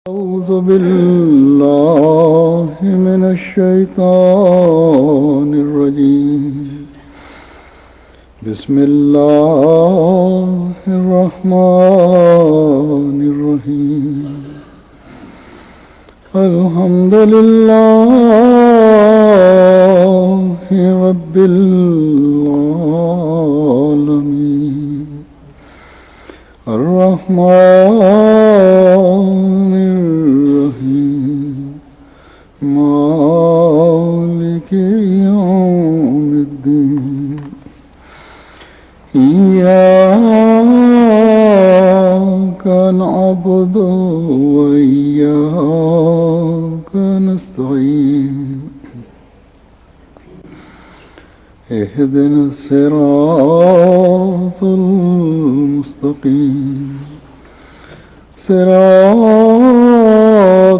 أعوذ بالله من الشيطان الرجيم بسم الله الرحمن الرحيم الحمد لله رب العالمين الرحمن الرحيم مالك يوم الدين إياك نعبد وإياك نستعين اهدنا الصراط المستقيم صراط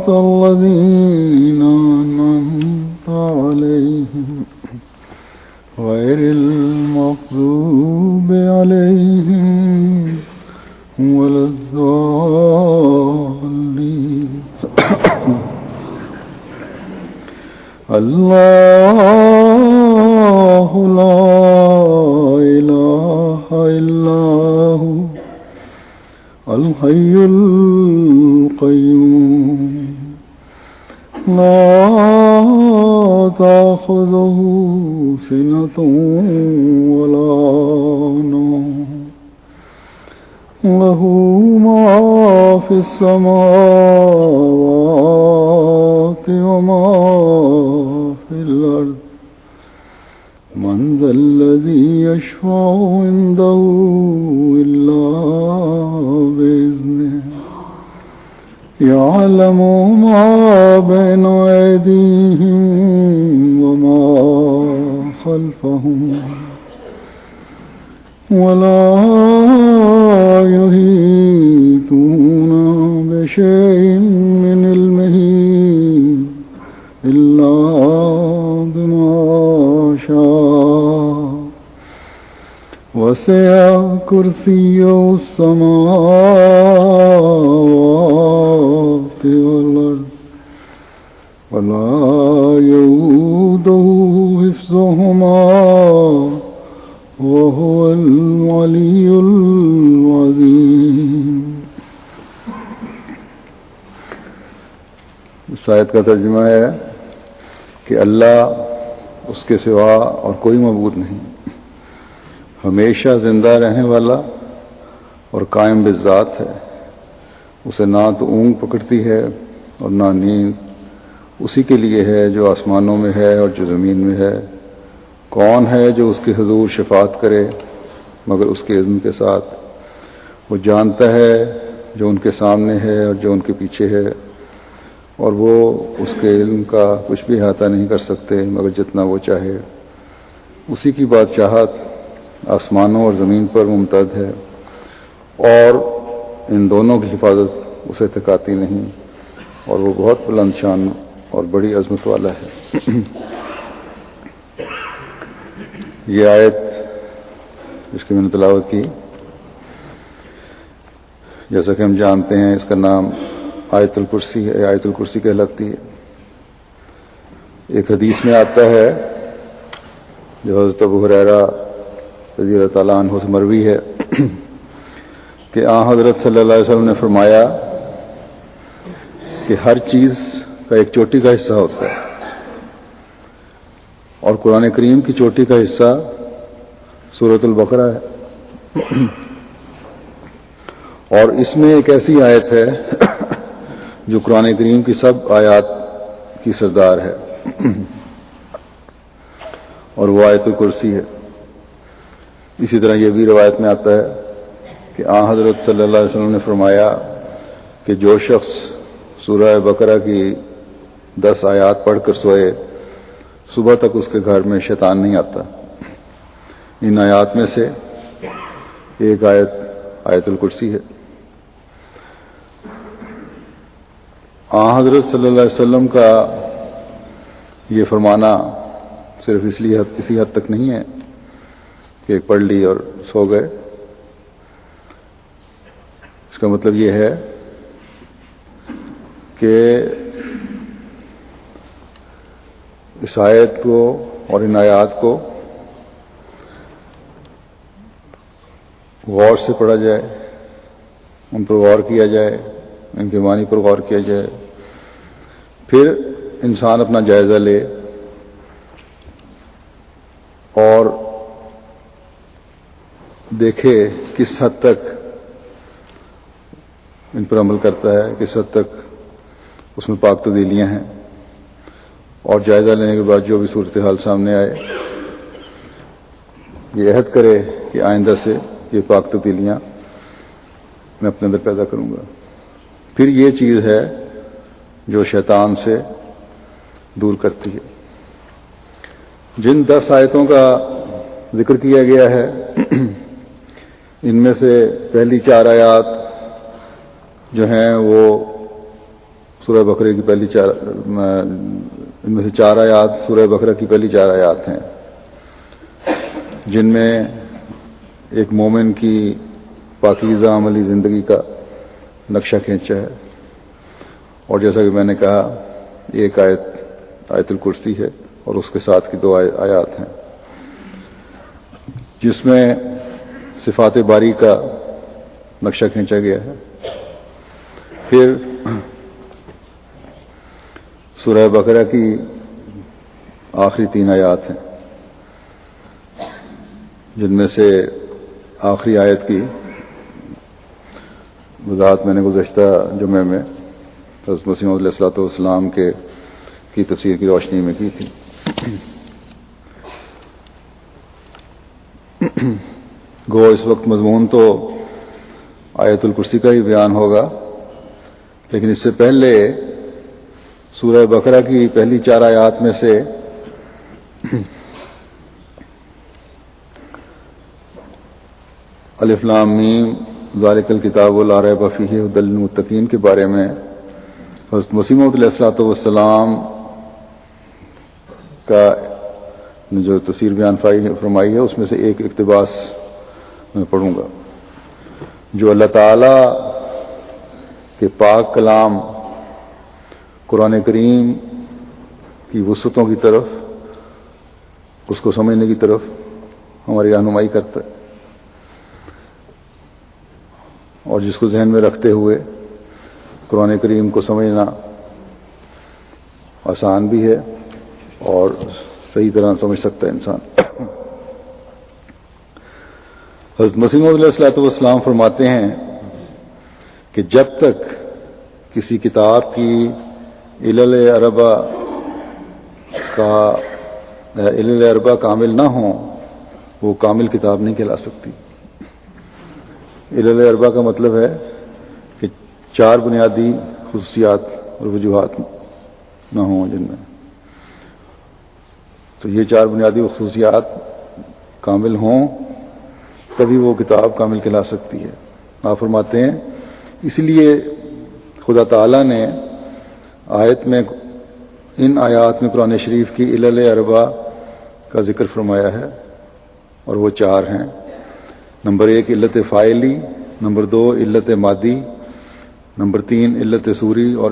الذين أنعمت عليهم غير المغضوب عليهم ولا الضالين الله لا إله إلا هو الحي القيوم لا تأخذه سنة ولا نوم له ما في السماوات وما في الأرض من ذا الذي يشفع عنده إلا بإذنه يعلم ما بين أيديهم وما خلفهم ولا يحيطون بشيء من علمه إلا بما شاء وسع كرسيه السماوات والأرض ولا يؤوده حفظهما وهو العلي العظيم. اس آیت کا ترجمہ ہے کہ اللہ اس کے سوا اور کوئی معبود نہیں، ہمیشہ زندہ رہنے والا اور قائم بالذات ہے. اسے نہ تو اونگ پکڑتی ہے اور نہ نیند. اسی کے لیے ہے جو آسمانوں میں ہے اور جو زمین میں ہے. کون ہے جو اس کے حضور شفاعت کرے مگر اس کے اذن کے ساتھ؟ وہ جانتا ہے جو ان کے سامنے ہے اور جو ان کے پیچھے ہے، اور وہ اس کے علم کا کچھ بھی احاطہ نہیں کر سکتے مگر جتنا وہ چاہے. اسی کی بادشاہت آسمانوں اور زمین پر ممتد ہے، اور ان دونوں کی حفاظت اسے تھکاتی نہیں، اور وہ بہت بلند شان اور بڑی عظمت والا ہے. یہ آیت جس کی میں نے تلاوت کی، جیسا کہ ہم جانتے ہیں اس کا نام آیت الکرسی ہے، آیت الکرسی کہلاتی ہے. ایک حدیث میں آتا ہے جو حضرت ابو ہریرہ رضی اللہ تعالیٰ عنہ سے مروی ہے کہ حضرت صلی اللہ علیہ وسلم نے فرمایا کہ ہر چیز کا ایک چوٹی کا حصہ ہوتا ہے، اور قرآن کریم کی چوٹی کا حصہ سورۃ البقرہ ہے، اور اس میں ایک ایسی آیت ہے جو قرآن کریم کی سب آیات کی سردار ہے، اور وہ آیت الکرسی ہے. اسی طرح یہ بھی روایت میں آتا ہے کہ حضرت صلی اللہ علیہ وسلم نے فرمایا کہ جو شخص سورہ بقرہ کی 10 آیات پڑھ کر سوئے صبح تک اس کے گھر میں شیطان نہیں آتا. ان آیات میں سے ایک آیت آیت الکرسی ہے. حضرت صلی اللہ علیہ وسلم کا یہ فرمانا صرف اسی حد تک نہیں ہے کہ ایک پڑھ لی اور سو گئے. اس کا مطلب یہ ہے کہ اس آیت کو اور ان آیات کو غور سے پڑھا جائے، ان پر غور کیا جائے، ان کے معنی پر غور کیا جائے، پھر انسان اپنا جائزہ لے اور دیکھے کس حد تک ان پر عمل کرتا ہے، کس حد تک اس میں پاک تبدیلیاں ہیں، اور جائزہ لینے کے بعد جو بھی صورتحال سامنے آئے یہ عہد کرے کہ آئندہ سے یہ پاک تبدیلیاں میں اپنے اندر پیدا کروں گا۔ پھر یہ چیز ہے جو شیطان سے دور کرتی ہے۔ جن 10 آیتوں کا ذکر کیا گیا ہے ان میں سے پہلی 4 آیات جو ہیں وہ سورہ بقرہ کی پہلی 4 ان میں سے 4 آیات سورہ بقرہ کی پہلی 4 آیات ہیں، جن میں ایک مومن کی پاکیزہ عملی زندگی کا نقشہ کھینچا ہے، اور جیسا کہ میں نے کہا ایک آیت الکرسی ہے اور اس کے ساتھ کی 2 آیات ہیں جس میں صفات باری کا نقشہ کھینچا گیا ہے۔ پھر سورہ بقرہ کی آخری 3 آیات ہیں جن میں سے آخری آیت کی وضاحت میں نے گزشتہ جمعے میں حضرت مسیح موعود علیہ الصلوۃ والسلام کی تفسیر کی روشنی میں کی تھی۔ گو اس وقت مضمون تو آیت الکرسی کا ہی بیان ہوگا، لیکن اس سے پہلے سورہ بقرہ کی پہلی 4 آیات میں سے الف لام میم ذالک الکتاب لا ریب فیہ ھدی للمتقین کے بارے میں حضرت مسیح موعود علیہ الصلوۃ والسلام کا جو تفسیر بیان فرمائی ہے اس میں سے ایک اقتباس میں پڑھوں گا، جو اللہ تعالی کے پاک کلام قرآن کریم کی وسعتوں کی طرف، اس کو سمجھنے کی طرف ہماری رہنمائی کرتا ہے، اور جس کو ذہن میں رکھتے ہوئے قرآن کریم کو سمجھنا آسان بھی ہے اور صحیح طرح سمجھ سکتا ہے انسان۔ حضرت مسیح موعود علیہ الصلوۃ والسلام فرماتے ہیں کہ جب تک کسی کتاب کی علل اربع کامل نہ ہوں وہ کامل کتاب نہیں کہلا سکتی۔ علل اربع کا مطلب ہے کہ 4 بنیادی خصوصیات اور وجوہات نہ ہوں جن میں، تو یہ 4 بنیادی خصوصیات کامل ہوں تبھی وہ کتاب کامل کہلا سکتی ہے۔ آپ فرماتے ہیں اس لیے خدا تعالیٰ نے ان آیات میں قرآن شریف کی علل اربع کا ذکر فرمایا ہے، اور وہ 4 ہیں۔ نمبر 1 علت فاعلی، نمبر 2 علت مادی، نمبر 3 علت صوری، اور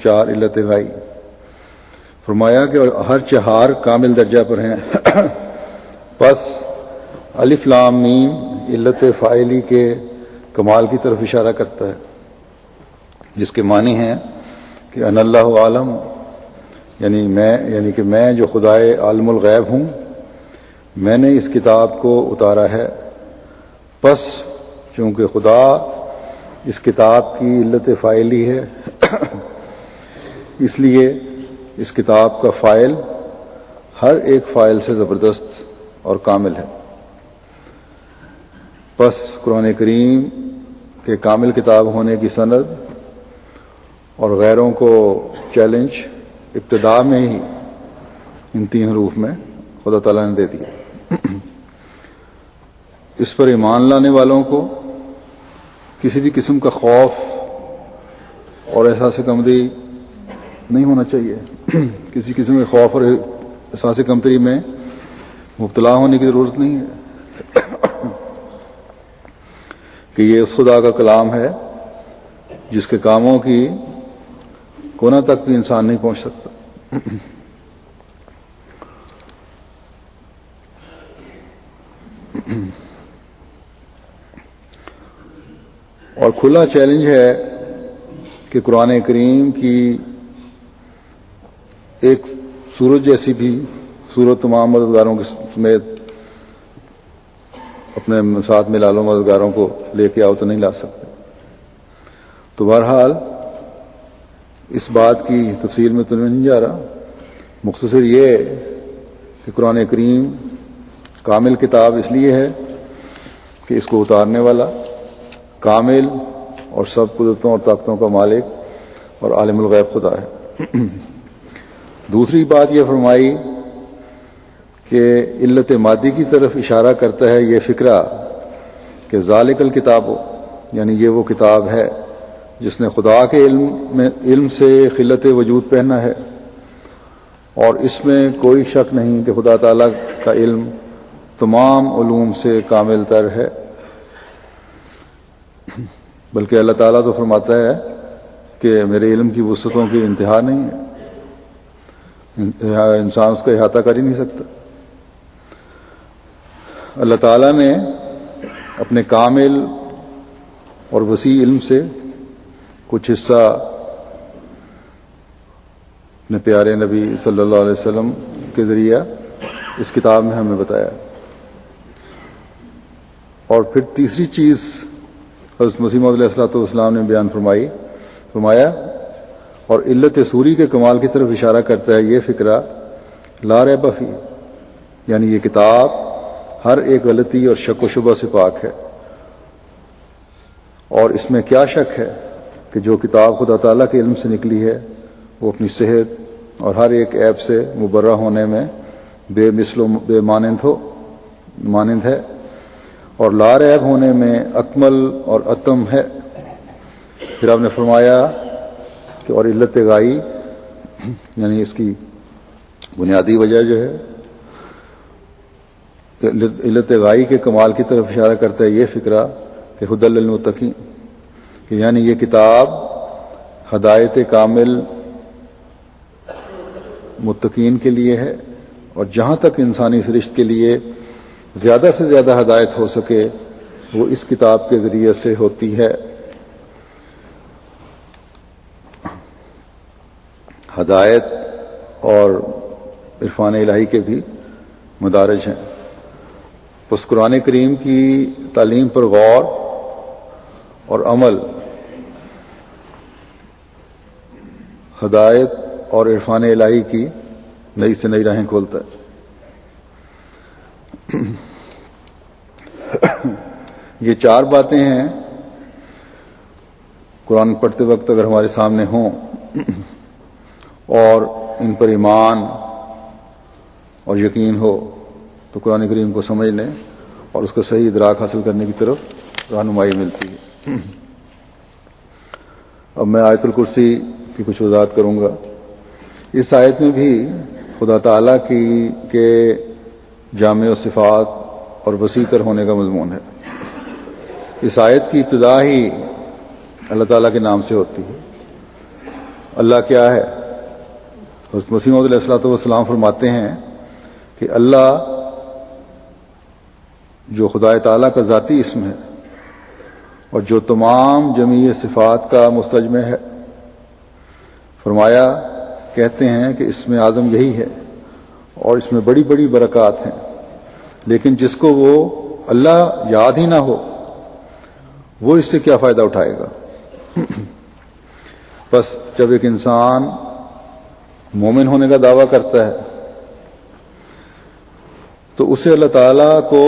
4 علت غائی۔ فرمایا کہ ہر 4 کامل درجہ پر ہیں۔ پس الف لام میم علت فاعلی کے کمال کی طرف اشارہ کرتا ہے، جس کے معنی ہیں کہ ان اللہ عالم، یعنی کہ میں جو خدائے عالم الغیب ہوں، میں نے اس کتاب کو اتارا ہے، پس چونکہ خدا اس کتاب کی علت فاعلی ہے اس لیے اس کتاب کا فاعل ہر ایک فاعل سے زبردست اور کامل ہے۔ پس قرآن کریم کے کامل کتاب ہونے کی سند اور غیروں کو چیلنج ابتدا میں ہی ان 3 حروف میں خدا تعالیٰ نے دے دیا۔ اس پر ایمان لانے والوں کو کسی بھی قسم کا خوف اور احساس کمتری نہیں ہونا چاہیے، کسی قسم کے خوف اور احساس کمتری میں مبتلا ہونے کی ضرورت نہیں ہے کہ یہ اس خدا کا کلام ہے جس کے کاموں کی کونا تک بھی انسان نہیں پہنچ سکتا. اور کھلا چیلنج ہے کہ قرآن کریم کی ایک سورج جیسی بھی سورت تمام مددگاروں کے سمیت اپنے ساتھ ملا لو مددگاروں کو لے کے آؤ تو نہیں لا سکتے. تو بہرحال اس بات کی تفصیل میں تو نہیں جا رہا، مختصر یہ کہ قرآن کریم کامل کتاب اس لیے ہے کہ اس کو اتارنے والا کامل اور سب قدرتوں اور طاقتوں کا مالک اور عالم الغیب خدا ہے. دوسری بات یہ فرمائی کہ علت مادی کی طرف اشارہ کرتا ہے یہ فکرہ کہ ذالک الکتاب، یعنی یہ وہ کتاب ہے جس نے خدا کے علم سے خلت وجود پہنا ہے، اور اس میں کوئی شک نہیں کہ خدا تعالیٰ کا علم تمام علوم سے کامل تر ہے. بلکہ اللہ تعالیٰ تو فرماتا ہے کہ میرے علم کی وسعتوں کی انتہا نہیں ہے، انسان اس کا احاطہ کر ہی نہیں سکتا. اللہ تعالیٰ نے اپنے کامل اور وسیع علم سے کچھ حصہ اپنے پیارے نبی صلی اللہ علیہ وسلم کے ذریعہ اس کتاب میں ہمیں بتایا. اور پھر تیسری چیز حضرت مسیح موعود علیہ الصلوۃ والسلام نے بیان فرمایا اور علت سوری کے کمال کی طرف اشارہ کرتا ہے یہ فکرہ لا ریب فی، یعنی یہ کتاب ہر ایک غلطی اور شک و شبہ سے پاک ہے. اور اس میں کیا شک ہے کہ جو کتاب خدا تعالیٰ کے علم سے نکلی ہے وہ اپنی صحت اور ہر ایک عیب سے مبرہ ہونے میں بے مثل و بے مانند ہے، اور لا ریب ہونے میں اکمل اور اتم ہے. پھر آپ نے فرمایا کہ اور علت غائی، یعنی اس کی بنیادی وجہ جو ہے علت غائی کے کمال کی طرف اشارہ کرتا ہے یہ فکرہ کہ ہدی للمتقین، کہ یعنی یہ کتاب ہدایت کامل متقین کے لیے ہے، اور جہاں تک انسانی سرشت کے لیے زیادہ سے زیادہ ہدایت ہو سکے وہ اس کتاب کے ذریعے سے ہوتی ہے. ہدایت اور عرفان الہی کے بھی مدارج ہیں. اس قرآن کریم کی تعلیم پر غور اور عمل ہدایت اور عرفان الہی کی نئی سے نئی راہیں کھولتا ہے. یہ چار باتیں ہیں قرآن پڑھتے وقت اگر ہمارے سامنے ہوں اور ان پر ایمان اور یقین ہو تو قرآن کریم کو سمجھنے اور اس کا صحیح ادراک حاصل کرنے کی طرف رہنمائی ملتی ہے. اب میں آیت الکرسی کی کچھ وضاحت کروں گا. اس آیت میں بھی خدا تعالیٰ کے جامع و صفات اور وسیع تر ہونے کا مضمون ہے. اس آیت کی ابتدا ہی اللہ تعالیٰ کے نام سے ہوتی ہے. اللہ کیا ہے؟ حضرت مسیح موعود علیہ الصلوۃ والسلام فرماتے ہیں کہ اللہ جو خدا تعالیٰ کا ذاتی اسم ہے اور جو تمام جمیع صفات کا مستجمع ہے، فرمایا کہتے ہیں کہ اسم اعظم یہی ہے اور اس میں بڑی بڑی برکات ہیں، لیکن جس کو وہ اللہ یاد ہی نہ ہو وہ اس سے کیا فائدہ اٹھائے گا. بس جب ایک انسان مومن ہونے کا دعویٰ کرتا ہے تو اسے اللہ تعالیٰ کو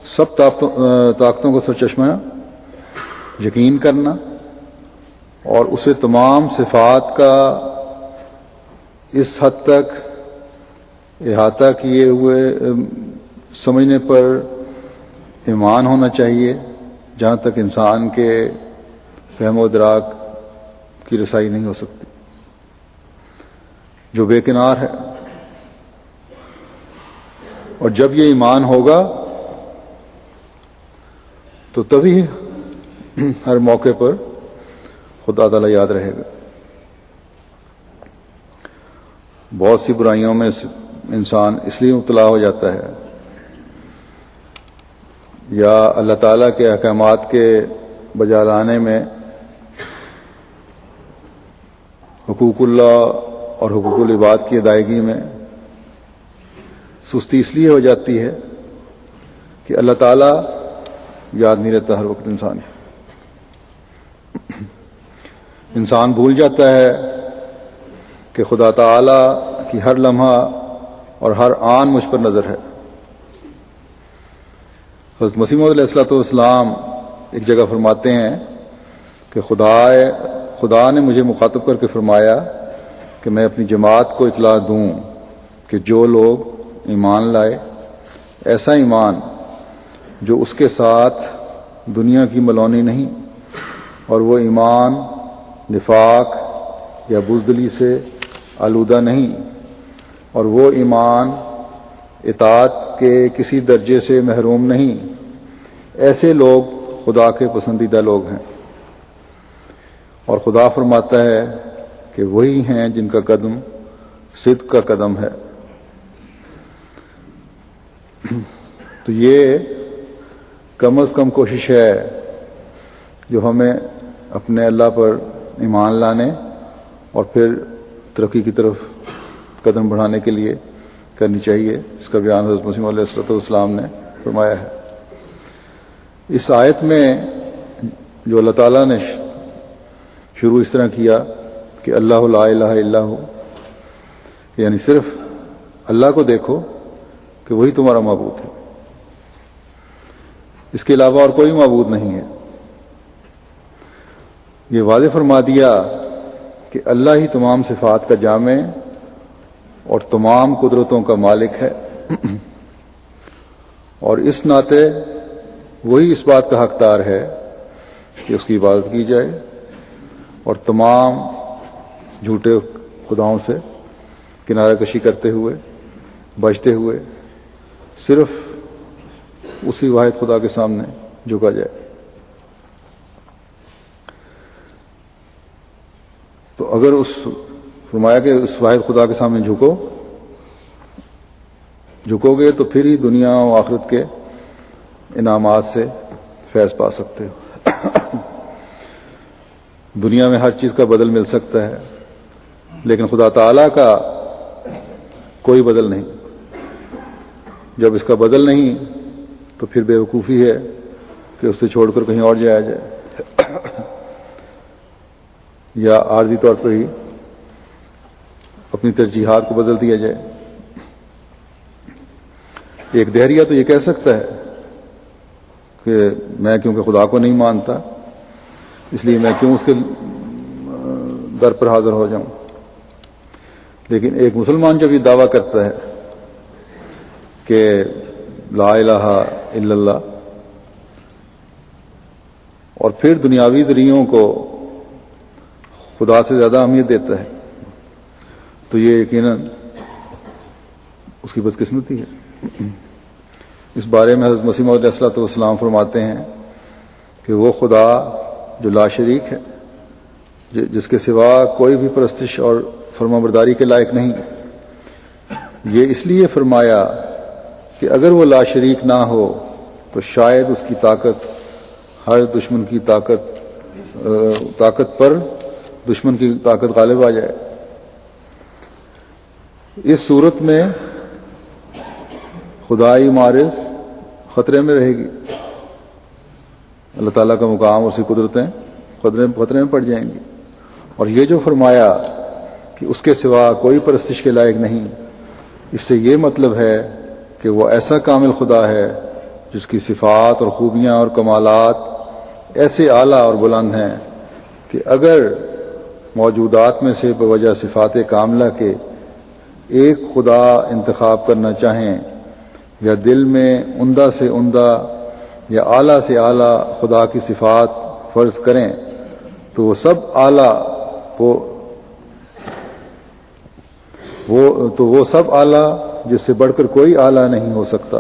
سب طاقتوں کو سرچشمہ یقین کرنا اور اسے تمام صفات کا اس حد تک احاطہ کیے ہوئے سمجھنے پر ایمان ہونا چاہیے جہاں تک انسان کے فہم و ادراک کی رسائی نہیں ہو سکتی، جو بے کنار ہے. اور جب یہ ایمان ہوگا تو تبھی ہر موقع پر خدا تعالیٰ یاد رہے گا. بہت سی برائیوں میں انسان اس لیے مبتلا ہو جاتا ہے یا اللہ تعالیٰ کے احکامات کے بجا لانے میں حقوق اللہ اور حقوق العباد کی ادائیگی میں سستی اس لیے ہو جاتی ہے کہ اللہ تعالیٰ یاد نہیں رہتا ہر وقت انسان بھول جاتا ہے کہ خدا تعالیٰ کی ہر لمحہ اور ہر آن مجھ پر نظر ہے۔ حضرت مسیح موعود علیہ الصلوۃ والسلام ایک جگہ فرماتے ہیں کہ خدا نے مجھے مخاطب کر کے فرمایا کہ میں اپنی جماعت کو اطلاع دوں کہ جو لوگ ایمان لائے، ایسا ایمان جو اس کے ساتھ دنیا کی ملونی نہیں، اور وہ ایمان نفاق یا بزدلی سے آلودہ نہیں، اور وہ ایمان اطاعت کے کسی درجے سے محروم نہیں، ایسے لوگ خدا کے پسندیدہ لوگ ہیں۔ اور خدا فرماتا ہے کہ وہی ہیں جن کا قدم صدق کا قدم ہے۔ تو یہ کم از کم کوشش ہے جو ہمیں اپنے اللہ پر ایمان لانے اور پھر ترقی کی طرف قدم بڑھانے کے لیے کرنی چاہیے، اس کا بیان حضرت مسیح علیہ الصلوۃ والسلام نے فرمایا ہے۔ اس آیت میں جو اللہ تعالیٰ نے شروع اس طرح کیا کہ اللہ لا الہ الا ہو، یعنی صرف اللہ کو دیکھو کہ وہی تمہارا معبود ہے، اس کے علاوہ اور کوئی معبود نہیں ہے۔ یہ واضح فرما دیا کہ اللہ ہی تمام صفات کا جامع اور تمام قدرتوں کا مالک ہے، اور اس ناطے وہی اس بات کا حقدار ہے کہ اس کی عبادت کی جائے، اور تمام جھوٹے خداؤں سے کنارہ کشی کرتے ہوئے، بچتے ہوئے صرف اسی واحد خدا کے سامنے جھکا جائے۔ تو اگر فرمایا کہ اس واحد خدا کے سامنے جھکو گے تو پھر ہی دنیا و آخرت کے انعامات سے فیض پا سکتے ہو۔ دنیا میں ہر چیز کا بدل مل سکتا ہے، لیکن خدا تعالیٰ کا کوئی بدل نہیں۔ جب اس کا بدل نہیں تو پھر بے وقوفی ہے کہ اسے چھوڑ کر کہیں اور جایا جائے، یا عارضی طور پر ہی اپنی ترجیحات کو بدل دیا جائے۔ ایک دہریہ تو یہ کہہ سکتا ہے کہ میں کیونکہ خدا کو نہیں مانتا اس لیے میں کیوں اس کے در پر حاضر ہو جاؤں، لیکن ایک مسلمان جب یہ دعویٰ کرتا ہے کہ لا الہ الا اللہ اور پھر دنیاوی ذریعوں کو خدا سے زیادہ اہمیت دیتا ہے، تو یہ یقیناً اس کی بدقسمتی ہے۔ اس بارے میں حضرت مسیح موعود علیہ الصلوۃ والسلام فرماتے ہیں کہ وہ خدا جو لا شریک ہے، جس کے سوا کوئی بھی پرستش اور فرمانبرداری کے لائق نہیں، یہ اس لیے فرمایا کہ اگر وہ لا شریک نہ ہو تو شاید اس کی طاقت ہر دشمن کی طاقت پر دشمن کی طاقت غالب آ جائے۔ اس صورت میں خدائی معرض خطرے میں رہے گی، اللہ تعالیٰ کا مقام اور اس کی قدرتیں خطرے میں پڑ جائیں گی۔ اور یہ جو فرمایا کہ اس کے سوا کوئی پرستش کے لائق نہیں، اس سے یہ مطلب ہے کہ وہ ایسا کامل خدا ہے جس کی صفات اور خوبیاں اور کمالات ایسے اعلیٰ اور بلند ہیں کہ اگر موجودات میں سے بوجہ صفات کاملہ کے ایک خدا انتخاب کرنا چاہیں یا دل میں عمدہ سے عمدہ یا اعلیٰ سے اعلیٰ خدا کی صفات فرض کریں تو وہ سب اعلیٰ وہ سب اعلیٰ جس سے بڑھ کر کوئی اعلیٰ نہیں ہو سکتا،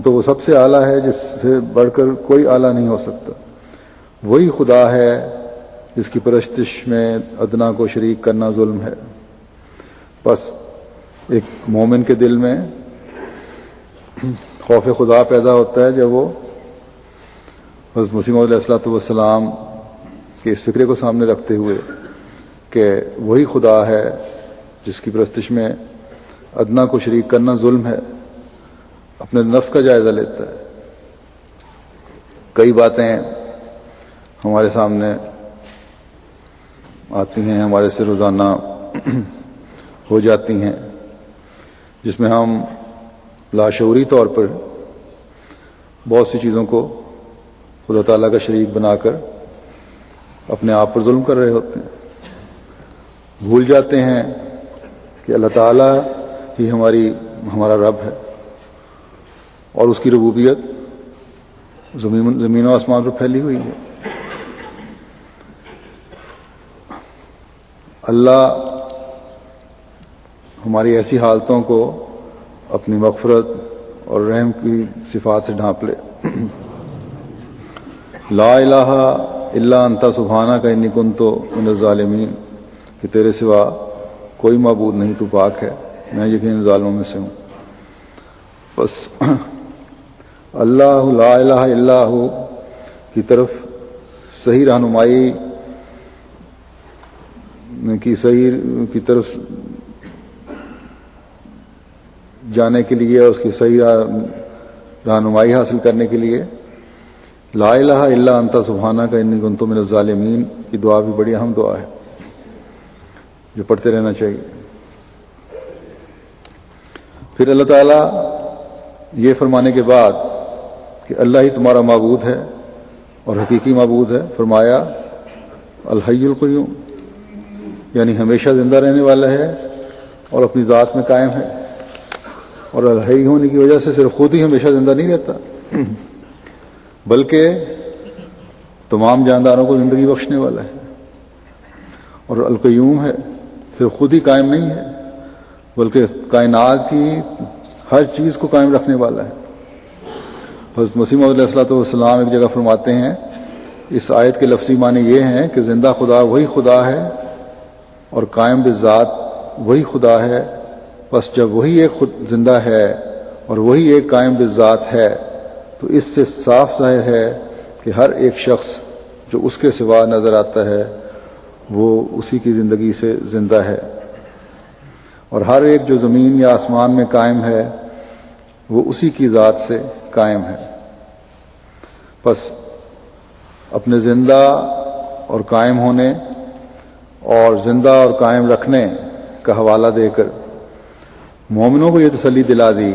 تو وہ سب سے اعلیٰ ہے جس سے بڑھ کر کوئی اعلیٰ نہیں ہو سکتا۔ وہی خدا ہے جس کی پرستش میں ادنا کو شریک کرنا ظلم ہے۔ بس ایک مومن کے دل میں خوف خدا پیدا ہوتا ہے جب وہ حضرت مسیح موعود علیہ الصلوۃ والسلام کے اس فکرے کو سامنے رکھتے ہوئے کہ وہی خدا ہے جس کی پرستش میں ادنا کو شریک کرنا ظلم ہے، اپنے نفس کا جائزہ لیتا ہے۔ کئی باتیں ہمارے سامنے آتی ہیں، ہمارے سے روزانہ ہو جاتی ہیں، جس میں ہم لاشعوری طور پر بہت سی چیزوں کو خدا تعالیٰ کا شریک بنا کر اپنے آپ پر ظلم کر رہے ہوتے ہیں۔ بھول جاتے ہیں کہ اللہ تعالیٰ ہی ہمارا رب ہے، اور اس کی ربوبیت زمین و آسمان پر پھیلی ہوئی ہے۔ اللہ ہماری ایسی حالتوں کو اپنی مغفرت اور رحم کی صفات سے ڈھانپ لے۔ لا الہ الا انت سبحانک انی کنت من الظالمین، کہ تیرے سوا کوئی معبود نہیں، تو پاک ہے، میں یقیناً ظالموں میں سے ہوں۔ بس اللہ لا الہ الا ہو کی طرف صحیح رہنمائی کی طرف جانے کے لیے، اس کی صحیح رہنمائی حاصل کرنے کے لیے لا الہ الا انت سبحانک انی کنت من الظالمین کی دعا بھی بڑی اہم دعا ہے جو پڑھتے رہنا چاہیے۔ پھر اللہ تعالیٰ یہ فرمانے کے بعد کہ اللہ ہی تمہارا معبود ہے اور حقیقی معبود ہے، فرمایا الحی القیوم، یعنی ہمیشہ زندہ رہنے والا ہے اور اپنی ذات میں قائم ہے۔ اور الحی ہونے کی وجہ سے صرف خود ہی ہمیشہ زندہ نہیں رہتا، بلکہ تمام جانداروں کو زندگی بخشنے والا ہے۔ اور القیوم ہے، صرف خود ہی قائم نہیں ہے بلکہ کائنات کی ہر چیز کو قائم رکھنے والا ہے۔ حضرت مسیح موعود علیہ الصلوۃ والسلام ایک جگہ فرماتے ہیں، اس آیت کے لفظی معنی یہ ہیں کہ زندہ خدا وہی خدا ہے اور قائم بالذات وہی خدا ہے۔ بس جب وہی ایک خود زندہ ہے اور وہی ایک قائم بالذات ہے تو اس سے صاف ظاہر ہے کہ ہر ایک شخص جو اس کے سوا نظر آتا ہے وہ اسی کی زندگی سے زندہ ہے، اور ہر ایک جو زمین یا آسمان میں قائم ہے وہ اسی کی ذات سے قائم ہے۔ بس اپنے زندہ اور قائم ہونے اور زندہ اور قائم رکھنے کا حوالہ دے کر مومنوں کو یہ تسلی دلا دی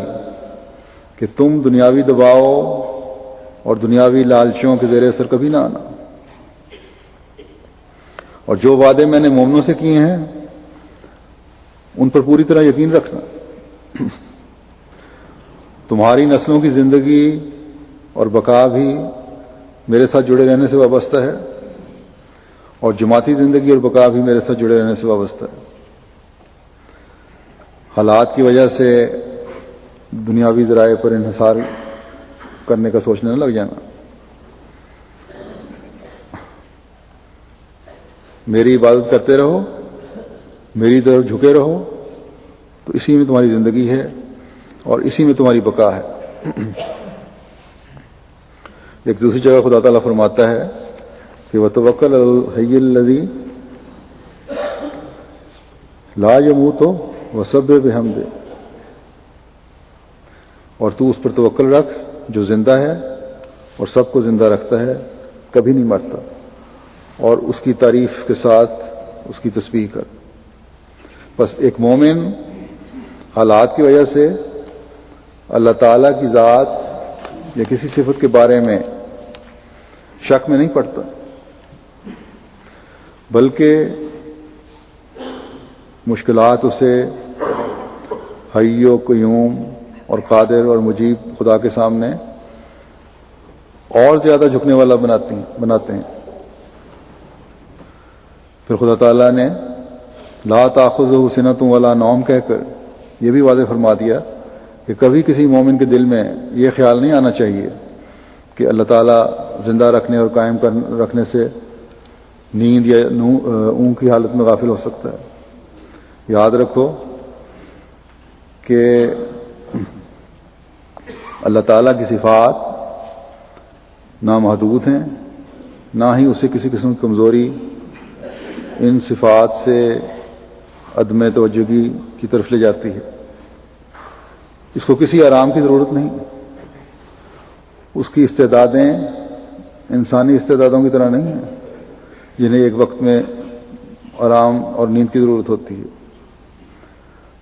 کہ تم دنیاوی دباؤ اور دنیاوی لالچوں کے زیر اثر کبھی نہ آنا، اور جو وعدے میں نے مومنوں سے کیے ہیں ان پر پوری طرح یقین رکھنا۔ تمہاری نسلوں کی زندگی اور بقا بھی میرے ساتھ جڑے رہنے سے وابستہ ہے، اور جماعتی زندگی اور بقا بھی میرے ساتھ جڑے رہنے سے وابستہ ہے۔ حالات کی وجہ سے دنیاوی ذرائع پر انحصار کرنے کا سوچنے نہ لگ جانا۔ میری عبادت کرتے رہو، میری طرف جھکے رہو، تو اسی میں تمہاری زندگی ہے اور اسی میں تمہاری بقا ہے۔ ایک دوسری جگہ خدا تعالیٰ فرماتا ہے کہ وَتَوَكَّلْ عَلَى الْحَيِّ الَّذِي لَا يَمُوتُ وَسَبِّحْ بِحَمْدِهِ، اور تو اس پر توکل رکھ جو زندہ ہے اور سب کو زندہ رکھتا ہے، کبھی نہیں مرتا، اور اس کی تعریف کے ساتھ اس کی تسبیح کر۔ بس ایک مومن حالات کی وجہ سے اللہ تعالیٰ کی ذات یا کسی صفت کے بارے میں شک میں نہیں پڑتا، بلکہ مشکلات اسے حی و قیوم اور قادر اور مجیب خدا کے سامنے اور زیادہ جھکنے والا بناتے ہیں۔ پھر خدا تعالیٰ نے لا تاخذہ سنۃ ولا نوم کہہ کر یہ بھی واضح فرما دیا کہ کبھی کسی مومن کے دل میں یہ خیال نہیں آنا چاہیے کہ اللہ تعالیٰ زندہ رکھنے اور قائم رکھنے سے نیند یا اونگ کی حالت میں غافل ہو سکتا ہے۔ یاد رکھو کہ اللہ تعالیٰ کی صفات نامحدود ہیں، نہ ہی اسے کسی قسم کی کمزوری ان صفات سے عدم توجہی کی طرف لے جاتی ہے۔ اس کو کسی آرام کی ضرورت نہیں۔ اس کی استعدادیں انسانی استعدادوں کی طرح نہیں ہیں جنہیں ایک وقت میں آرام اور نیند کی ضرورت ہوتی ہے،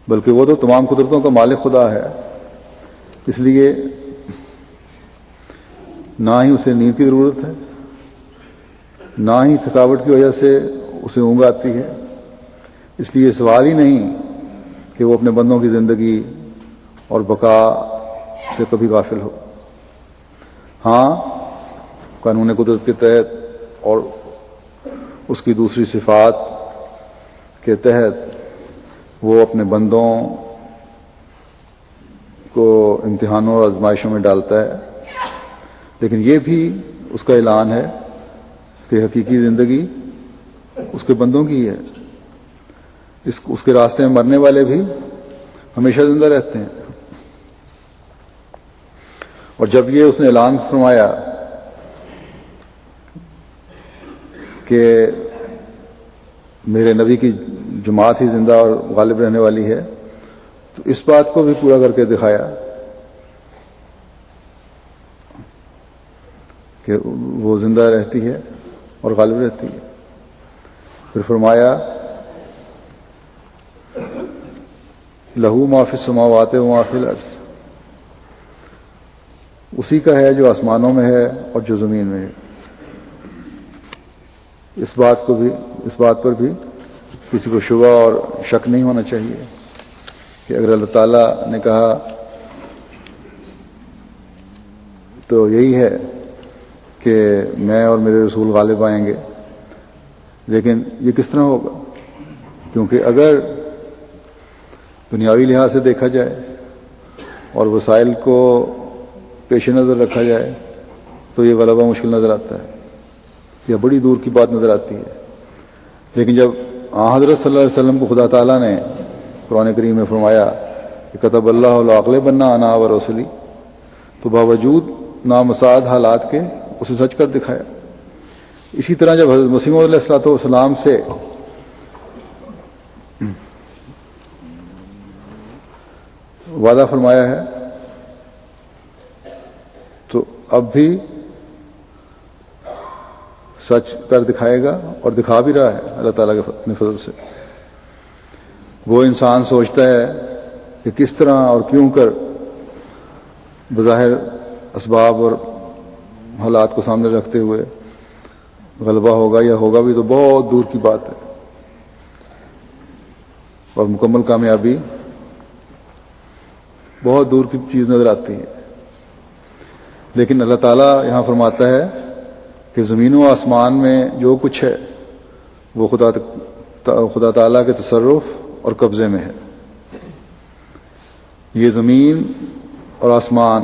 بلکہ وہ تو تمام قدرتوں کا مالک خدا ہے، اس لیے نہ ہی اسے نیند کی ضرورت ہے، نہ ہی تھکاوٹ کی وجہ سے اسے اونگ آتی ہے۔ اس لیے سوال ہی نہیں کہ وہ اپنے بندوں کی زندگی اور بقا سے کبھی غافل ہو۔ ہاں، قانون قدرت کے تحت اور اس کی دوسری صفات کے تحت وہ اپنے بندوں کو امتحانوں اور آزمائشوں میں ڈالتا ہے، لیکن یہ بھی اس کا اعلان ہے کہ حقیقی زندگی اس کے بندوں کی ہے۔ اس کے راستے میں مرنے والے بھی ہمیشہ زندہ رہتے ہیں۔ اور جب یہ اس نے اعلان فرمایا کہ میرے نبی کی جماعت ہی زندہ اور غالب رہنے والی ہے، تو اس بات کو بھی پورا کر کے دکھایا کہ وہ زندہ رہتی ہے اور غالب رہتی ہے۔ پھر فرمایا لہو ما فی السماوات و ما فی الارض، اسی کا ہے جو آسمانوں میں ہے اور جو زمین میں ہے۔ اس بات پر بھی کسی کو شبہ اور شک نہیں ہونا چاہیے کہ اگر اللہ تعالیٰ نے کہا تو یہی ہے کہ میں اور میرے رسول غالب آئیں گے، لیکن یہ کس طرح ہوگا؟ کیونکہ اگر دنیاوی لحاظ سے دیکھا جائے اور وسائل کو پیش نظر رکھا جائے تو یہ غلبہ مشکل نظر آتا ہے، یہ بڑی دور کی بات نظر آتی ہے۔ لیکن جب حضرت صلی اللہ علیہ وسلم کو خدا تعالیٰ نے قرآن کریم میں فرمایا کہ کتب اللہ لأغلبن انا ورسلی، تو باوجود نامساعد حالات کے اسے سچ کر دکھایا۔ اسی طرح جب حضرت مسیح موعود علیہ السلام سے وعدہ فرمایا ہے تو اب بھی سچ کر دکھائے گا اور دکھا بھی رہا ہے اللہ تعالیٰ کے اپنے فضل سے۔ وہ انسان سوچتا ہے کہ کس طرح اور کیوں کر بظاہر اسباب اور حالات کو سامنے رکھتے ہوئے غلبہ ہوگا یا ہوگا بھی تو بہت دور کی بات ہے، اور مکمل کامیابی بہت دور کی چیز نظر آتی ہے۔ لیکن اللہ تعالیٰ یہاں فرماتا ہے کہ زمین و آسمان میں جو کچھ ہے وہ خدا تعالیٰ کے تصرف اور قبضے میں ہے۔ یہ زمین اور آسمان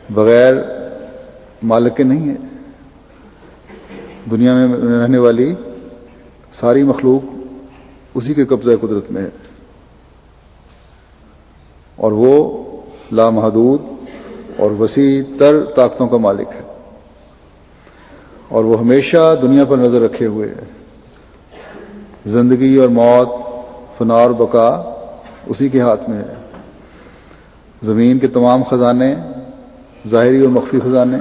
بغیر مالک کے نہیں ہے۔ دنیا میں رہنے والی ساری مخلوق اسی کے قبضہ قدرت میں ہے، اور وہ لامحدود اور وسیع تر طاقتوں کا مالک ہے، اور وہ ہمیشہ دنیا پر نظر رکھے ہوئے ہے۔ زندگی اور موت، فنا اور بقا اسی کے ہاتھ میں ہے۔ زمین کے تمام خزانے، ظاہری اور مخفی خزانے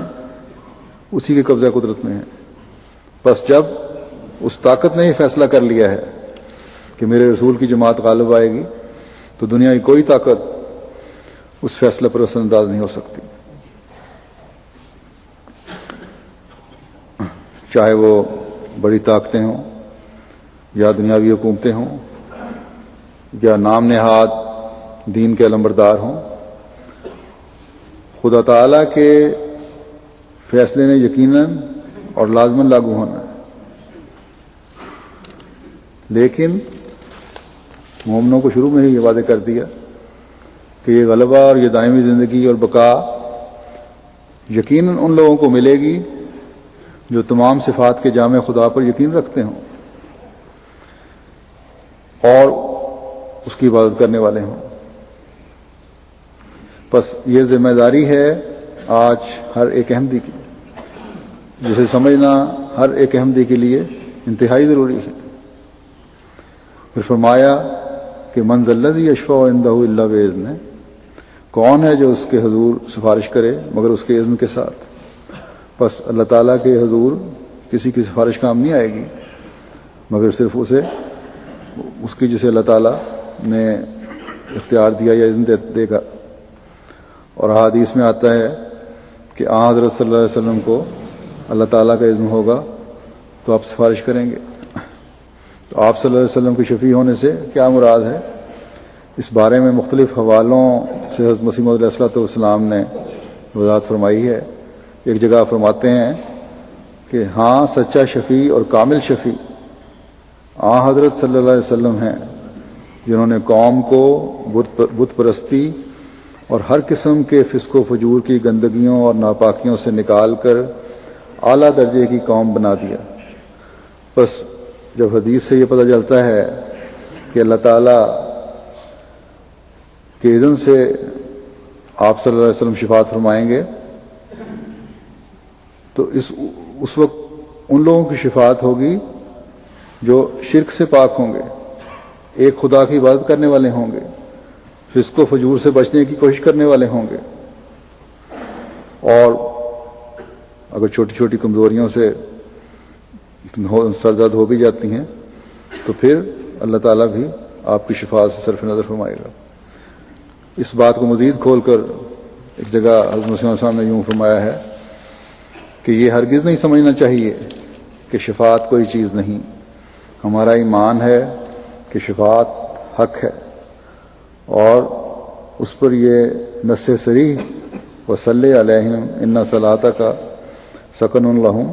اسی کے قبضہ قدرت میں ہیں۔ بس جب اس طاقت نے یہ فیصلہ کر لیا ہے کہ میرے رسول کی جماعت غالب آئے گی، تو دنیا کی کوئی طاقت اس فیصلے پر اثر انداز نہیں ہو سکتی، چاہے وہ بڑی طاقتیں ہوں یا دنیاوی حکومتیں ہوں یا نام نہاد دین کے علمبردار ہوں۔ خدا تعالیٰ کے فیصلے نے یقیناً اور لازماً لاگو ہونا ہے، لیکن مومنوں کو شروع میں ہی یہ وعدہ کر دیا کہ یہ غلبہ اور یہ دائمی زندگی اور بقا یقیناً ان لوگوں کو ملے گی جو تمام صفات کے جامع خدا پر یقین رکھتے ہوں اور اس کی عبادت کرنے والے ہوں۔ بس یہ ذمہ داری ہے آج ہر ایک احمدی کی، جسے سمجھنا ہر ایک احمدی کے لیے انتہائی ضروری ہے۔ پھر فرمایا کہ من ذا الذی یشفع عندہ الا بإذنہ، کون ہے جو اس کے حضور سفارش کرے مگر اس کے اذن کے ساتھ۔ بس اللہ تعالیٰ کے حضور کسی کی سفارش کام نہیں آئے گی مگر صرف اس کی جسے اللہ تعالیٰ نے اختیار دیا یا اذن دے گا۔ اور حدیث میں آتا ہے کہ حضرت صلی اللہ علیہ وسلم کو اللہ تعالیٰ کا اذن ہوگا تو آپ سفارش کریں گے۔ تو آپ صلی اللہ علیہ وسلم کے شفیع ہونے سے کیا مراد ہے، اس بارے میں مختلف حوالوں سے حضرت مسیح موعود علیہ السلام نے وضاحت فرمائی ہے۔ ایک جگہ فرماتے ہیں کہ ہاں سچا شفیع اور کامل شفیع حضرت صلی اللہ علیہ وسلم ہیں، جنہوں نے قوم کو بت پرستی اور ہر قسم کے فسق و فجور کی گندگیوں اور ناپاکیوں سے نکال کر اعلیٰ درجے کی قوم بنا دیا۔ بس جب حدیث سے یہ پتہ چلتا ہے کہ اللہ تعالیٰ کے اذن سے آپ صلی اللہ علیہ وسلم شفاعت فرمائیں گے تو اس وقت ان لوگوں کی شفاعت ہوگی جو شرک سے پاک ہوں گے، ایک خدا کی عبادت کرنے والے ہوں گے، فسق و فجور سے بچنے کی کوشش کرنے والے ہوں گے، اور اگر چھوٹی چھوٹی کمزوریوں سے سرزد ہو بھی جاتی ہیں تو پھر اللہ تعالیٰ بھی آپ کی شفاعت سے صرف نظر فرمائے گا۔ اس بات کو مزید کھول کر ایک جگہ حضرت مسیح علیہ السلام نے یوں فرمایا ہے کہ یہ ہرگز نہیں سمجھنا چاہیے کہ شفاعت کوئی چیز نہیں، ہمارا ایمان ہے کہ شفاعت حق ہے، اور اس پر یہ نص صریح وصلی علیہم ان صلاتک سکن لہم،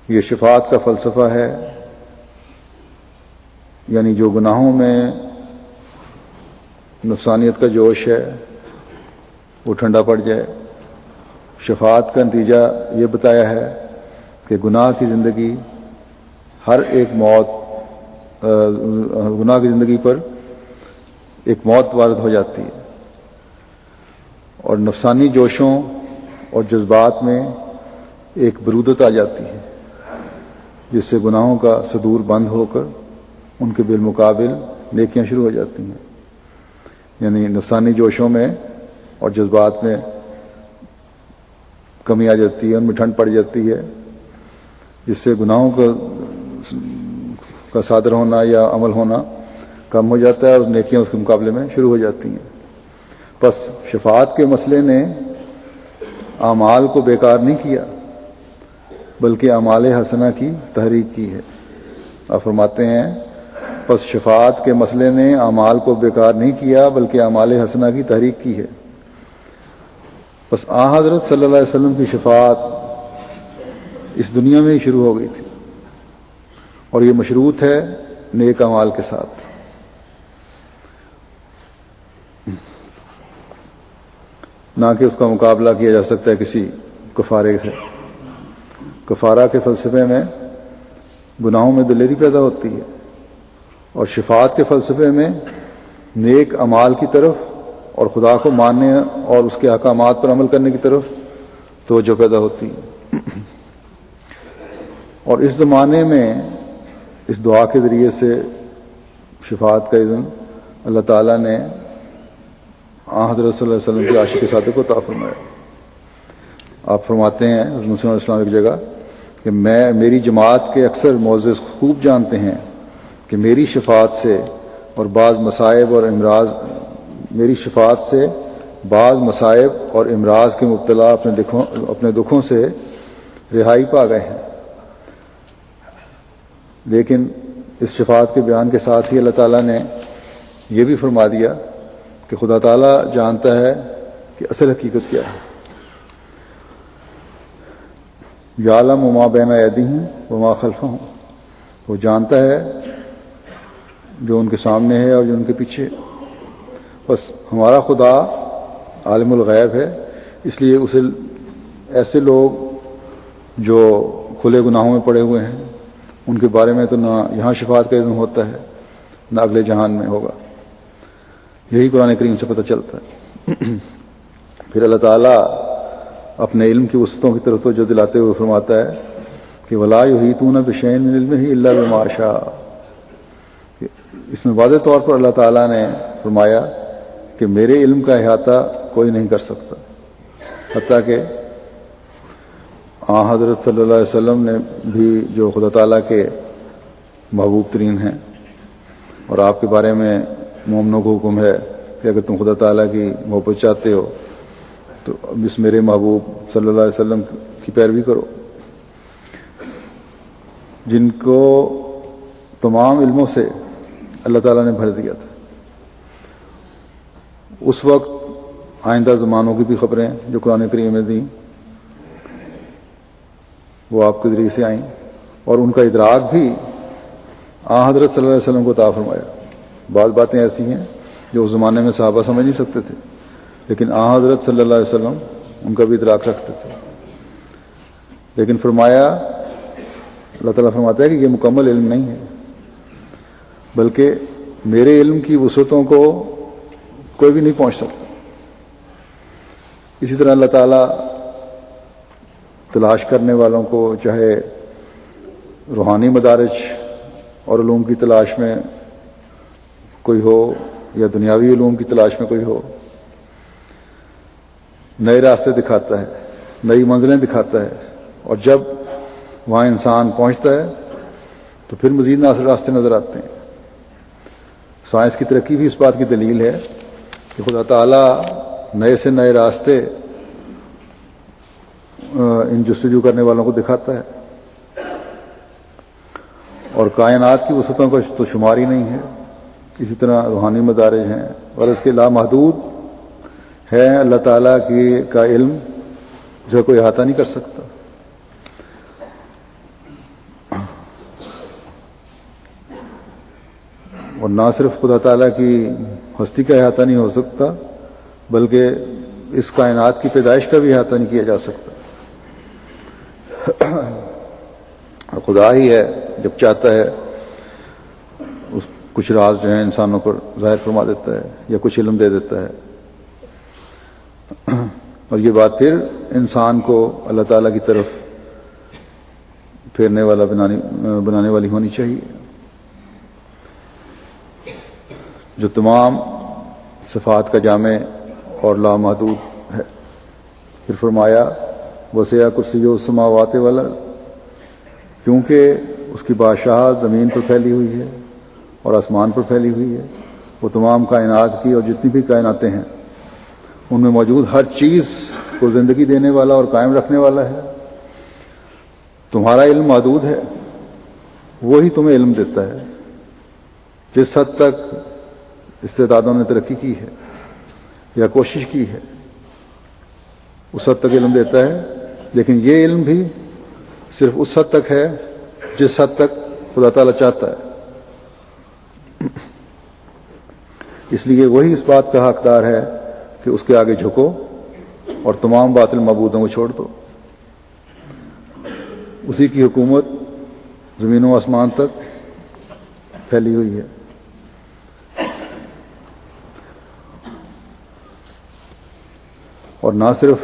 یہ شفاعت کا فلسفہ ہے، یعنی جو گناہوں میں نفسانیت کا جوش ہے وہ ٹھنڈا پڑ جائے۔ شفاعت کا نتیجہ یہ بتایا ہے کہ گناہ کی زندگی گناہ کی زندگی پر ایک موت وارد ہو جاتی ہے، اور نفسانی جوشوں اور جذبات میں ایک برودت آ جاتی ہے جس سے گناہوں کا صدور بند ہو کر ان کے بالمقابل نیکیاں شروع ہو جاتی ہیں۔ یعنی نفسانی جوشوں میں اور جذبات میں کمی آ جاتی ہے، ان میں ٹھنڈ پڑ جاتی ہے، جس سے گناہوں کا صادر ہونا یا عمل ہونا کم ہو جاتا ہے اور نیکیاں اس کے مقابلے میں شروع ہو جاتی ہیں۔ بس شفاعت کے مسئلے نے اعمال کو بیکار نہیں کیا بلکہ اعمال حسنہ کی تحریک کی ہے۔ آپ فرماتے ہیں پس شفاعت کے مسئلے نے اعمال کو بیکار نہیں کیا بلکہ اعمال حسنہ کی تحریک کی ہے۔ بس حضرت صلی اللہ علیہ وسلم کی شفاعت اس دنیا میں ہی شروع ہو گئی تھی، اور یہ مشروط ہے نیک اعمال کے ساتھ۔ نہ کہ اس کا مقابلہ کیا جا سکتا ہے کسی کفارے سے۔ کفارہ کے فلسفے میں گناہوں میں دلیری پیدا ہوتی ہے، اور شفاعت کے فلسفے میں نیک اعمال کی طرف اور خدا کو ماننے اور اس کے احکامات پر عمل کرنے کی طرف توجہ پیدا ہوتی ہے۔ اور اس زمانے میں اس دعا کے ذریعے سے شفاعت کا اذن اللہ تعالیٰ نے حضرت صلی اللہ علیہ وسلم کے عاشق صادق کو عطا فرمایا۔ آپ فرماتے ہیں حضرت مسیح علیہ السلام ایک جگہ کہ میری جماعت کے اکثر معزز خوب جانتے ہیں کہ میری شفاعت سے بعض مصائب اور امراض کے مبتلا اپنے دکھوں سے رہائی پا گئے ہیں۔ لیکن اس شفاعت کے بیان کے ساتھ ہی اللہ تعالیٰ نے یہ بھی فرما دیا کہ خدا تعالیٰ جانتا ہے کہ اصل حقیقت کیا ہے۔ یعلم ما بین ایدیہم وما خلفہم، وہ جانتا ہے جو ان کے سامنے ہے اور جو ان کے پیچھے۔ بس ہمارا خدا عالم الغیب ہے، اس لیے اسے ایسے لوگ جو کھلے گناہوں میں پڑے ہوئے ہیں ان کے بارے میں تو نہ یہاں شفاعت کا اذن ہوتا ہے نہ اگلے جہان میں ہوگا. یہی قرآن کریم سے پتہ چلتا ہے. پھر اللہ تعالیٰ اپنے علم کی وسعتوں کی طرف توجہ دلاتے ہوئے فرماتا ہے کہ وَلَا يُحِيطُونَ بِشَيْءٍ مِّنْ عِلْمِهِ إِلَّا بِمَا شَاءَ. اس میں واضح طور پر اللہ تعالیٰ نے فرمایا کہ میرے علم کا احاطہ کوئی نہیں کر سکتا، حتیٰ کہ حضرت صلی اللہ علیہ وسلم نے بھی جو خدا تعالیٰ کے محبوب ترین ہیں، اور آپ کے بارے میں مومنوں کو حکم ہے کہ اگر تم خدا تعالیٰ کی محبت چاہتے ہو تو اس میرے محبوب صلی اللہ علیہ وسلم کی پیروی کرو، جن کو تمام علموں سے اللہ تعالیٰ نے بھر دیا تھا. اس وقت آئندہ زمانوں کی بھی خبریں جو قرآن کریم نے دیں وہ آپ کے ذریعے سے آئیں، اور ان کا ادراک بھی حضرت صلی اللہ علیہ وسلم کو عطا فرمایا. بعض باتیں ایسی ہیں جو اس زمانے میں صحابہ سمجھ نہیں سکتے تھے، لیکن حضرت صلی اللہ علیہ وسلم ان کا بھی ادراک رکھتے تھے. لیکن فرمایا، اللہ تعالیٰ فرماتا ہے کہ یہ مکمل علم نہیں ہے، بلکہ میرے علم کی وسعتوں کو کوئی بھی نہیں پہنچ سکتا. اسی طرح اللہ تعالیٰ تلاش کرنے والوں کو چاہے روحانی مدارج اور علوم کی تلاش میں کوئی ہو یا دنیاوی علوم کی تلاش میں کوئی ہو، نئے راستے دکھاتا ہے، نئی منزلیں دکھاتا ہے، اور جب وہاں انسان پہنچتا ہے تو پھر مزید راستے نظر آتے ہیں. سائنس کی ترقی بھی اس بات کی دلیل ہے کہ خدا تعالیٰ نئے سے نئے راستے ان جستجو کرنے والوں کو دکھاتا ہے، اور کائنات کی وسعتوں کا تو شمار ہی نہیں ہے. اسی طرح روحانی مدارج ہیں، اور اس کے لامحدود ہے اللہ تعالیٰ کا علم جو کوئی احاطہ نہیں کر سکتا. اور نہ صرف خدا تعالیٰ کی ہستی کا احاطہ نہیں ہو سکتا، بلکہ اس کائنات کی پیدائش کا بھی احاطہ نہیں کیا جا سکتا. خدا ہی ہے جب چاہتا ہے کچھ راز جو ہیں انسانوں پر ظاہر فرما دیتا ہے یا کچھ علم دے دیتا ہے، اور یہ بات پھر انسان کو اللہ تعالیٰ کی طرف پھیرنے والا بنانے والی ہونی چاہیے، جو تمام صفات کا جامع اور لامحدود ہے. پھر فرمایا وسع کرسیہ السماوات والارض، کیونکہ اس کی بادشاہت زمین پر پھیلی ہوئی ہے اور آسمان پر پھیلی ہوئی ہے. وہ تمام کائنات کی اور جتنی بھی کائناتیں ہیں ان میں موجود ہر چیز کو زندگی دینے والا اور قائم رکھنے والا ہے. تمہارا علم محدود ہے، وہی تمہیں علم دیتا ہے. جس حد تک استعدادوں نے ترقی کی ہے یا کوشش کی ہے اس حد تک علم دیتا ہے، لیکن یہ علم بھی صرف اس حد تک ہے جس حد تک خدا تعالیٰ چاہتا ہے. اس لیے وہی اس بات کا حقدار ہے کہ اس کے آگے جھکو اور تمام باطل معبودوں کو چھوڑ دو. اسی کی حکومت زمین و آسمان تک پھیلی ہوئی ہے. اور نہ صرف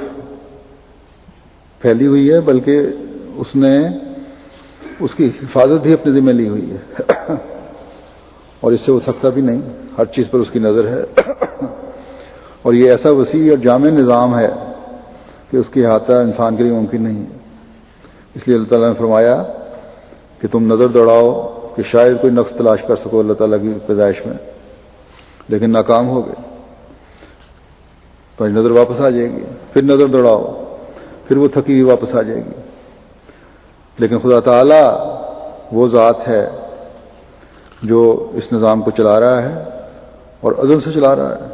پھیلی ہوئی ہے بلکہ اس نے اس کی حفاظت بھی اپنے ذمہ لی ہوئی ہے، اور اس سے وہ تھکتا بھی نہیں. ہر چیز پر اس کی نظر ہے، اور یہ ایسا وسیع اور جامع نظام ہے کہ اس کی احاطہ انسان کے لیے ممکن نہیں ہے. اس لیے اللہ تعالیٰ نے فرمایا کہ تم نظر دوڑاؤ کہ شاید کوئی نقص تلاش کر سکو اللہ تعالیٰ کی پیدائش میں، لیکن ناکام ہو گئے. تو نظر واپس آ جائے گی، پھر نظر دوڑاؤ، پھر وہ تھکی ہوئی واپس آ جائے گی. لیکن خدا تعالیٰ وہ ذات ہے جو اس نظام کو چلا رہا ہے اور عدل سے چلا رہا ہے،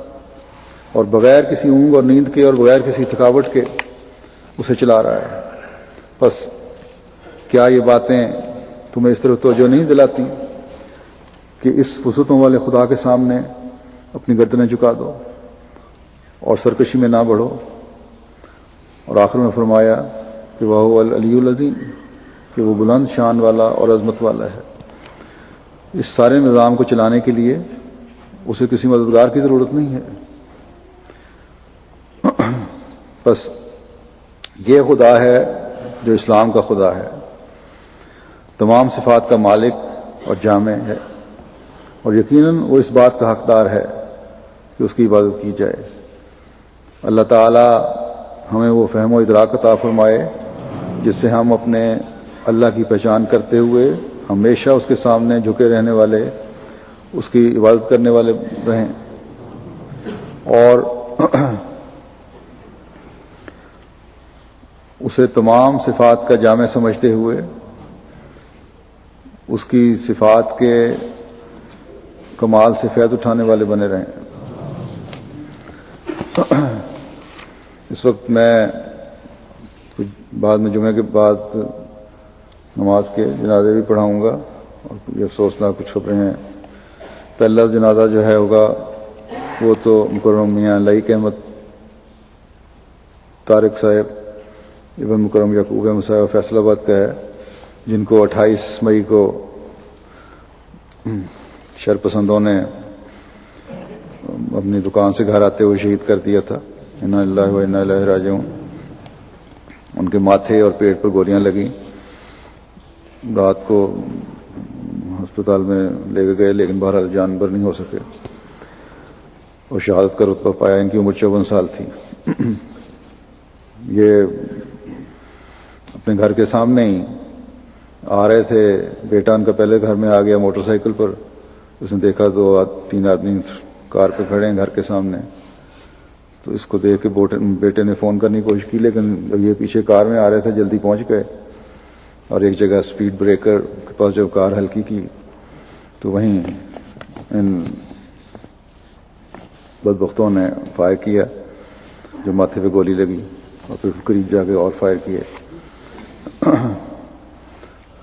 اور بغیر کسی اونگ اور نیند کے اور بغیر کسی تھکاوٹ کے اسے چلا رہا ہے. بس کیا یہ باتیں تمہیں اس طرح توجہ نہیں دلاتی کہ اس وسعتوں والے خدا کے سامنے اپنی گردنیں جھکا دو اور سرکشی میں نہ بڑھو؟ اور آخر میں فرمایا کہ وہ العلی العظیم، کہ وہ بلند شان والا اور عظمت والا ہے۔ اس سارے نظام کو چلانے کے لیے اسے کسی مددگار کی ضرورت نہیں ہے۔ بس یہ خدا ہے جو اسلام کا خدا ہے، تمام صفات کا مالک اور جامع ہے، اور یقیناً وہ اس بات کا حقدار ہے کہ اس کی عبادت کی جائے۔ اللہ تعالی ہمیں وہ فہم و ادراک عطا فرمائے جس سے ہم اپنے اللہ کی پہچان کرتے ہوئے ہمیشہ اس کے سامنے جھکے رہنے والے، اس کی عبادت کرنے والے رہیں، اور اسے تمام صفات کا جامع سمجھتے ہوئے اس کی صفات کے کمال سے فیض اٹھانے والے بنے رہیں۔ اس وقت میں بعد میں جمعے کے بعد نماز کے جنازے بھی پڑھاؤں گا، اور یہ افسوسناک کچھ خبریں ہیں۔ پہلا جنازہ جو ہے ہوگا وہ تو مکرم میاں لائق احمد طارق صاحب ابن مکرم یعقوب احمد صاحب فیصل آباد کا ہے، جن کو 28 مئی کو شرپسندوں نے اپنی دکان سے گھر آتے ہوئے شہید کر دیا تھا۔ انا للہ و انا الیہ راجعون۔ ان کے ماتھے اور پیٹ پر گولیاں لگیں، رات کو ہسپتال میں لے کے گئے لیکن بہرحال جانبر نہیں ہو سکے اور شہادت کا رتبہ پایا۔ ان کی عمر 54 سال تھی۔ یہ اپنے گھر کے سامنے ہی آ رہے تھے، بیٹا ان کا پہلے گھر میں آ گیا موٹر سائیکل پر، اس نے دیکھا 2-3 آدمی کار پہ کھڑے ہیں گھر کے سامنے، تو اس کو دیکھ کے بیٹے نے فون کرنے کی کوشش کی، لیکن جب یہ پیچھے کار میں آ رہے تھے جلدی پہنچ گئے، اور ایک جگہ سپیڈ بریکر کے پاس جب کار ہلکی کی تو وہیں ان بدبختوں نے فائر کیا، جو ماتھے پہ گولی لگی، اور پھر قریب جا کے اور فائر کیے۔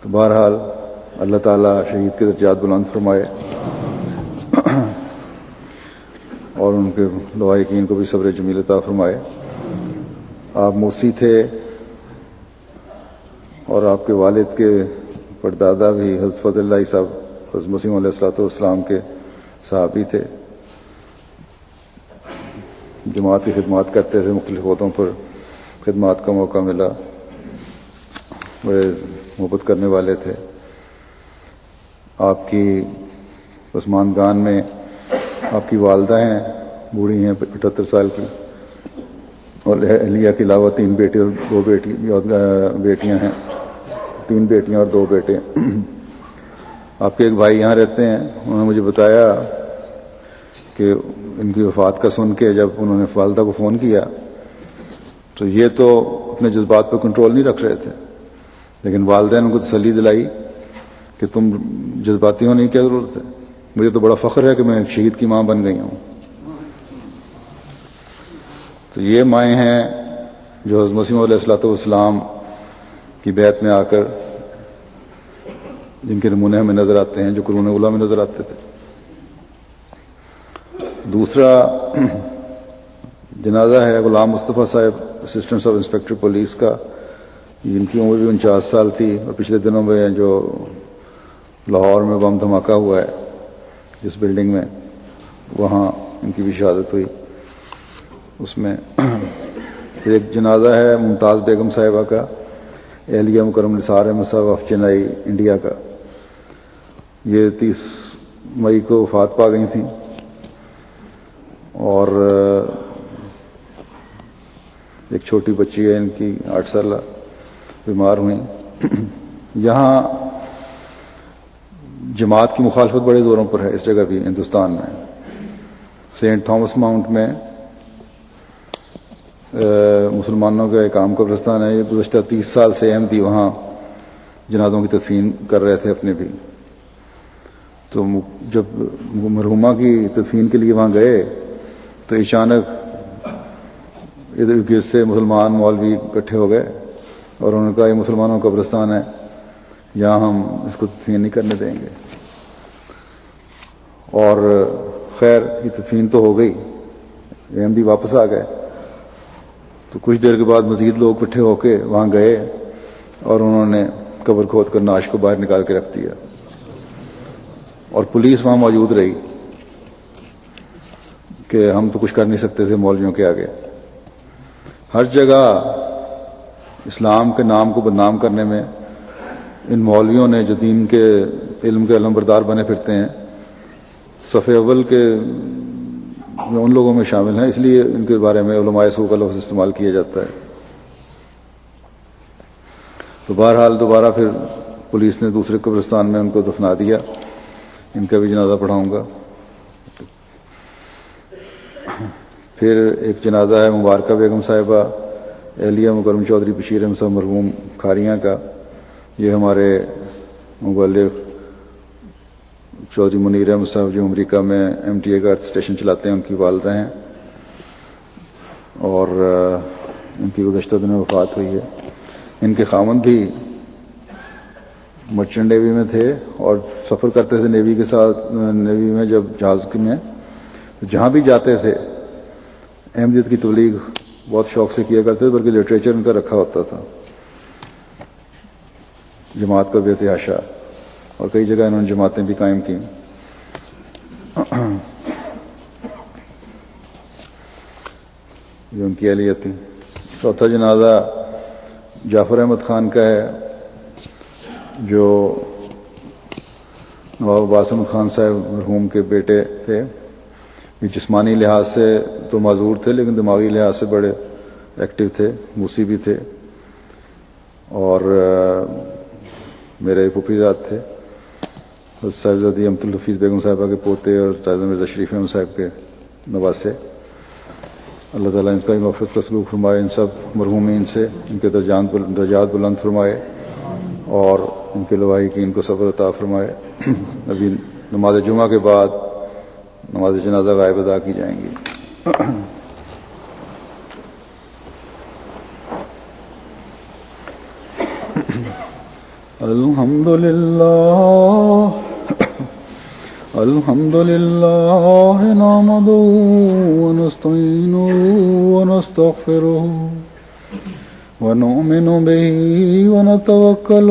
تو بہرحال اللہ تعالیٰ شہید کے درجات بلند فرمائے، اور ان کے لواحقین کو بھی صبر جمیل عطا فرمائے۔ آپ موسی تھے، اور آپ کے والد کے پردادا بھی حضرت فضل اللہ صاحب حضرت مسیح علیہ الصلوۃ والسلام کے صحابی تھے، جماعت کی خدمات کرتے تھے، مختلف عہدوں پر خدمات کا موقع ملا، بڑے محبت کرنے والے تھے۔ آپ کی عثمان میں آپ کی والدہ ہیں، بوڑھی ہیں 78 سال کی، اور اہلیہ کے علاوہ 3 بیٹے اور 2 بیٹیاں ہیں، 3 بیٹیاں اور 2 بیٹے۔ آپ کے ایک بھائی یہاں رہتے ہیں، انہوں نے مجھے بتایا کہ ان کی وفات کا سن کے جب انہوں نے والدہ کو فون کیا تو یہ تو اپنے جذبات پر کنٹرول نہیں رکھ رہے تھے، لیکن والدہ نے ان کو تسلی دلائی کہ تم جذباتی ہونے کی کیا ضرورت ہے، مجھے تو بڑا فخر ہے کہ میں شہید کی ماں بن گئی ہوں۔ تو یہ مائیں ہیں جو حضرت مسیح علیہ الصلوۃ والسلام کی بیعت میں آ کر جن کے نمونے ہمیں نظر آتے ہیں، جو قرون اولیٰ میں نظر آتے تھے۔ دوسرا جنازہ ہے غلام مصطفیٰ صاحب، اسسٹنٹ سب انسپکٹر پولیس کا، جن کی عمر بھی 49 سال تھی، اور پچھلے دنوں میں جو لاہور میں بم دھماکہ ہوا ہے جس بلڈنگ میں، وہاں ان کی بھی شہادت ہوئی۔ اس میں ایک جنازہ ہے ممتاز بیگم صاحبہ کا، اہلیہ مکرم نثار احمد صاحب آف چنئی انڈیا کا۔ یہ 30 مئی کو وفات پا گئی تھیں، اور ایک چھوٹی بچی ہے ان کی 8 سالہ، بیمار ہوئیں۔ یہاں جماعت کی مخالفت بڑے زوروں پر ہے اس جگہ بھی، ہندوستان میں سینٹ تھامس ماؤنٹ میں مسلمانوں کا ایک عام قبرستان ہے۔ یہ گزشتہ 30 سال سے احمدی وہاں جنازوں کی تدفین کر رہے تھے اپنے بھی۔ تو جب مرحومہ کی تدفین کے لیے وہاں گئے تو اچانک ادھر گرد سے مسلمان مولوی اکٹھے ہو گئے، اور انہوں نے کہا یہ مسلمانوں کا قبرستان ہے، یہاں ہم اس کو تدفین نہیں کرنے دیں گے۔ اور خیر یہ تدفین تو ہو گئی، احمدی واپس آ گئے، تو کچھ دیر کے بعد مزید لوگ اکٹھے ہو کے وہاں گئے اور انہوں نے قبر کھود کر نعش کو باہر نکال کے رکھ دیا، اور پولیس وہاں موجود رہی کہ ہم تو کچھ کر نہیں سکتے تھے مولویوں کے آگے۔ ہر جگہ اسلام کے نام کو بدنام کرنے میں ان مولویوں نے جو دین کے علم کے علمبردار بنے پھرتے ہیں، صف اول کے ان لوگوں میں شامل ہیں، اس لیے ان کے بارے میں علماء سوء کا لفظ استعمال کیا جاتا ہے۔ تو بہرحال دوبارہ پھر پولیس نے دوسرے قبرستان میں ان کو دفنا دیا۔ ان کا بھی جنازہ پڑھاؤں گا۔ پھر ایک جنازہ ہے مبارکہ بیگم صاحبہ اہلیہ مکرم چودھری بشیر احمد صاحب مرحوم کھاریاں کا۔ یہ ہمارے مبلغ چودھری منیر احمد صاحب جو امریکہ میں MTA کا ارتھ اسٹیشن چلاتے ہیں، ان کی والدہ ہیں، اور ان کی گزشتہ دنوں وفات ہوئی ہے۔ ان کے خاوند بھی مرچنٹ نیوی میں تھے اور سفر کرتے تھے نیوی کے ساتھ، نیوی میں جب جہاز میں جہاں بھی جاتے تھے احمدیت کی تبلیغ بہت شوق سے کیا کرتے تھے، بلکہ لٹریچر ان کا رکھا ہوتا تھا، جماعت کا بے تحاشا، اور کئی جگہ انہوں نے جماعتیں بھی قائم کی۔ یہ ان کی اہلیت تھی۔ چوتھا جنازہ جعفر احمد خان کا ہے، جو نواب عباس احمد خان صاحب مرحوم کے بیٹے تھے۔ یہ جسمانی لحاظ سے تو معذور تھے، لیکن دماغی لحاظ سے بڑے ایکٹیو تھے، موسی بھی تھے، اور میرے پھوپھی زاد تھے، صاحبزادی امت الحفیظ بیگم صاحبہ کے پوتے اور تائزہ مرزا شریف احمد صاحب کے نواسے۔ اللہ تعالیٰ ان کا بھی مغفرت کا سلوک فرمائے، ان سب مرحومین سے ان کے درجات بلند فرمائے، اور ان کے لواحقین کو صبر عطا فرمائے۔ ابھی نماز جمعہ کے بعد نماز جنازہ غائب ادا کی جائیں گی۔ الحمد للہ نحمدہ ونستعینہ ونستغفرہ ونؤمن بہ ونتوکل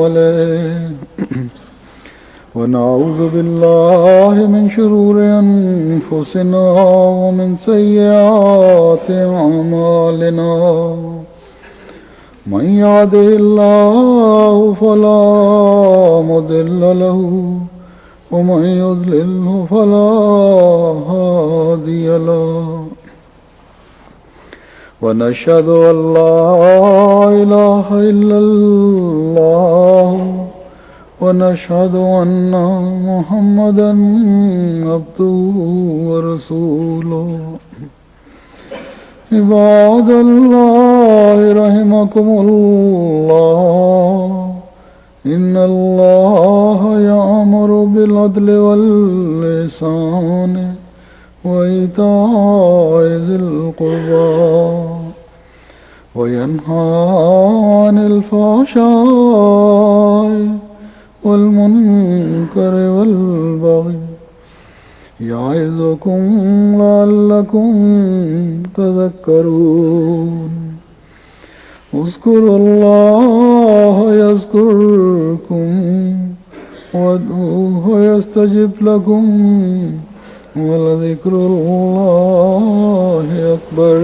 علیہ ونعوذ باللہ من شرور انفسنا ومن سیئات اعمالنا من یهدہ اللہ فلا مضل لہ ومن يضلله فلا هادي له ونشهد أن لا إله إلا الله ونشهد أن محمدا عبده ورسوله عباد الله رحمكم الله إن الله يأمر بالعدل والإحسان وإيتاء ذي القربى وينهى عن الفحشاء والمنكر والبغي يعظكم لعلكم تذكرون اذكروا الله يذكركم وادعوه يستجب لكم ولذكر الله أكبر